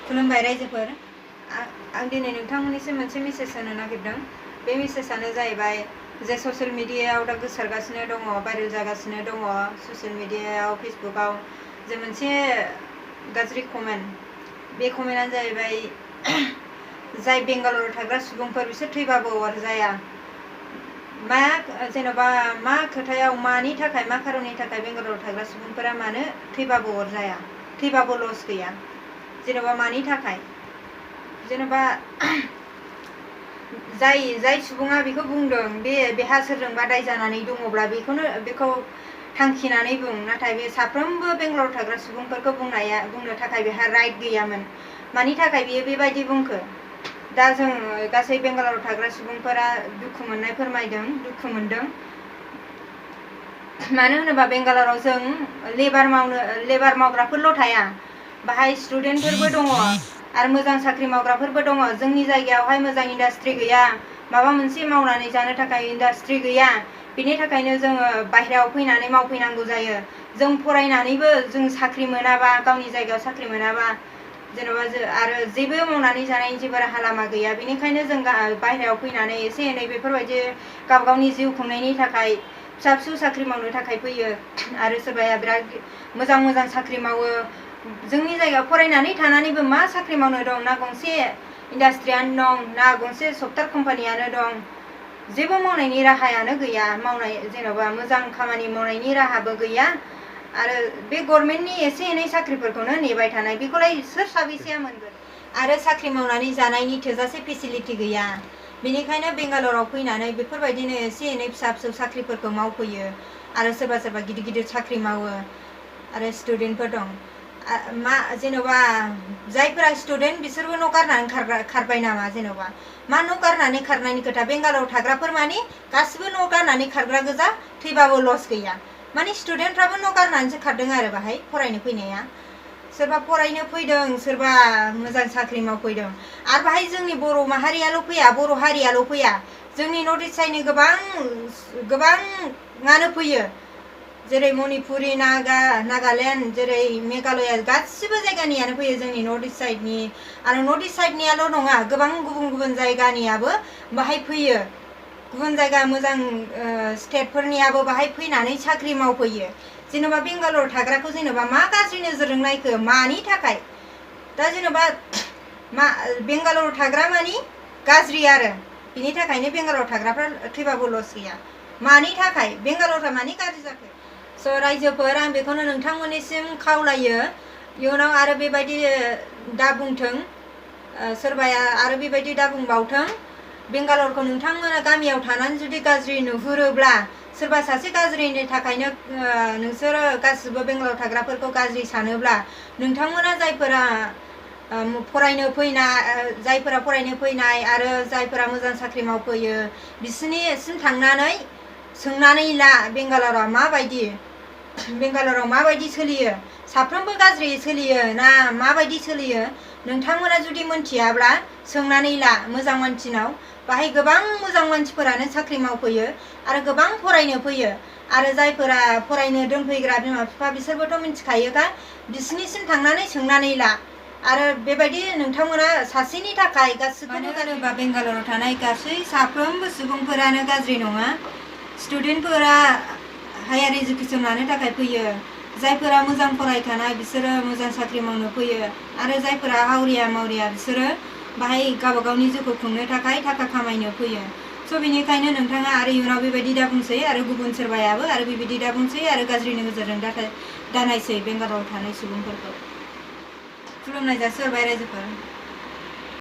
खुलुमबाय रायजोफोर आं दिनै नोंथांमोननिसिम मोनसे मेसेज होनो नागिरदों। बे मेसेजआनो जाहैबाय जे ससियेल मिडियायाव दा गोसारगासिनो दङ, भाइरेल जागासिनो दङ ससियेल मिडियायाव, फेसबुकआव जे मोनसे गाज्रि कमेन्ट। बे कमेन्टआनो जाहैबाय जाय बेंगालराव थाग्रा सुबुंफोर बिसोर थैबाबो अरजाया। मा जेन'बा मा खोथायाव मानि थाखाय मा खारननि थाखाय बेंगालराव थाग्रा सुबुंफोरा मानो थैबाबो अरजाया, थैबाबो लस गैया, जेन'बा मानि थाखाय जेन'बा जाय सुबुङा बेखौ बुंदों बेहा सोरजोंबा दाय जानानै दङब्ला बेखौ थांखिनानै बुं, नाथाय बे साफ्रोमबो बेंगालराव थाग्रा सुबुंफोरखौ बुंनो थाखाय बेहा राइट गैयामोन। मानि थाखाय बियो बेबायदि बुंखो? दा जों गासै बेंगालराव थाग्रा सुबुंफोरा दुखु मोननाय फोरमायदों, दुखु मोनदों। मानो होनोबा बेंगालराव जों लेबार मावग्राफोरल' थाया, बाहाय स्टुडेन्टफोरबो दङ आरो मोजां साख्रि मावग्राफोरबो दङ। जोंनि जायगायावहाय मोजां इन्डास्ट्रि गैया, माबा मोनसे मावनानै जानो थाखाय इन्डास्ट्रि गैया। बेनि थाखायनो जोङो बाहेरायाव फैनानै मावफैनांगौ जायो। जों फरायनानैबो जों साख्रि मोनाबा, गावनि जायगायाव साख्रि मोनाबा, जेन'बा आरो जेबो मावनानै जानायनि जेबो राहा लामा गैया। बेनिखायनो जों बाहेरायाव फैनानै एसे एनै बेफोरबायदि गावनि जिउ खुंनायनि थाखाय फिसा फिसौ साख्रि मावनो थाखाय फैयो। आरो सोरबाया बिराद मोजां साख्रि मावो। जोंनि जायगायाव फरायनानै थानानैबो मा साख्रि मावनो दं? ना गंसे इन्डास्ट्रियानो दं, ना गंसे सफ्टवेर कम्पानियानो दं। जेबो मावनायनि राहायानो गैया, जेन'बा मोजां खामानि मावनायनि राहाबो गैया। आरो बे गभर्नमेन्टनि एसे एनै साख्रिफोरखौनो नेबाय थानाय, बेखौलाय सोर साबेसेया मोनगोन? आरो साख्रि मावनानै जानायनि थोजासे फेसिलिटि गैया। बेनिखायनो बेंगालराव फैनानै बेफोरबायदिनो एसे एनै फिसा फिसौ साख्रिफोरखौ मावफैयो। आरो सोरबा गिदिर गिदिर साख्रि मावो। आरो स्टुडेन्टफोर दं। जेन'बा जायफोरा स्टुडेन्ट बिसोरबो न' गारनानै खारबाय नामा? जेन'बा मा न' गारनानै खारनायनि खोथा? बेंगालराव थाग्राफोर माने गासिबो न' गारनानै खारग्रा गोजा, थैबाबो लस गैया। माने स्टुडेन्टफ्राबो न' गारनानैसो खारदों आरो बाहाय फरायनो फैनाया। सोरबा फरायनो फैदों, सोरबा मोजां साख्रि मावफैदों। आरो बाहाय जोंनि बर' माहारियाल' फैया, बर' हारियाल' फैया, जोंनि नर्थ इस्ट साइडनि गोबाङानो फैयो। जेरै मणिपुरि, नागालेण्ड, जेरै मेघालया, गासिबो जायगानियानो फैयो जोंनि नर्थ इस्ट साइडनि। आरो नर्थ इस्ट साइडनियाल' नङा, गोबां गुबुन जायगानियाबो बाहाय फैयो। गुबुन जायगा मोजां स्टेटफोरनियाबो बाहाय फैनानै साख्रि मावफैयो। जेन'बा बेंगालराव थाग्राखौ जेन'बा मा गाज्रि नोजोरजों नायखो? मानि थाखाय? दा जेन'बा बेंगालराव थाग्रा मानि गाज्रि, आरो बिनि थाखायनो बेंगालराव थाग्राफ्रा थैबाबो लस गैया। मानि थाखाय बेंगालरा मानि गाज्रि जाखो? स' रायजोफोर, आं बेखौनो नोंथांमोननिसिम खावलायो, इयुनाव आरो बेबायदि दा बुंथों, सोरबाया आरो बेबायदि दा बुंबावथों। बेंगालरखौ नोंथांमोना गामियाव थानानै जुदि गाज्रि नुहुरोब्ला, सोरबा सासे गाज्रिनि थाखायनो नोंसोरो गासिबो बेंगालराव थाग्राफोरखौ गाज्रि सानोब्ला, नोंथांमोना जायफोरा फरायनो फैनाय आरो जायफोरा मोजां साख्रि मावफैयो, बिसोरनिसिम थांनानै सोंनानै ला बेंगालराव माबायदि सोलियो? साफ्रोमबो गाज्रि सोलियो ना माबायदि सोलियो? नोंथांमोना जुदि मोनथियाब्ला सोंनानै ला मोजां मानसिनाव। बाहाय गोबां मोजां मानसिफोरानो साख्रि मावफैयो आरो गोबां फरायनो फैयो। आरो जायफोरा फरायनो दोनफैग्रा बिमा बिफा, बिसोरबोथ' मिथिखायोखा, बिसोरनिसिम थांनानै सोंनानै ला। आरो बेबायदि नोंथांमोना सासेनि थाखाय गासिबोनो गानोबा बेंगालराव थानाय साफ्रोमबो सुबुंफोरानो गाज्रि नङा। स्टुडेन्टफोरा हायार इडुकेसन लानो थाखाय फैयो। जायफोरा मोजां फरायखानाय बिसोरो मोजां साख्रि मावनो फैयो। आरो जायफोरा मावरिया बिसोरो बाहाय गावबा गावनि जिउखौ खुंनो थाखाय थाखा खामायनो फैयो। स' बेनिखायनो नोंथाङा आरो इयुनाव बेबायदि दा बुंसै, आरो गुबुन सोरबायाबो आरो बेबायदि दा बुंसै, आरो गाज्रि नोजोरजों दा नायसै बेंगालराव थानाय सुबुंफोरखौ। खुलुमनाय जासिहरबाय रायजोफोर।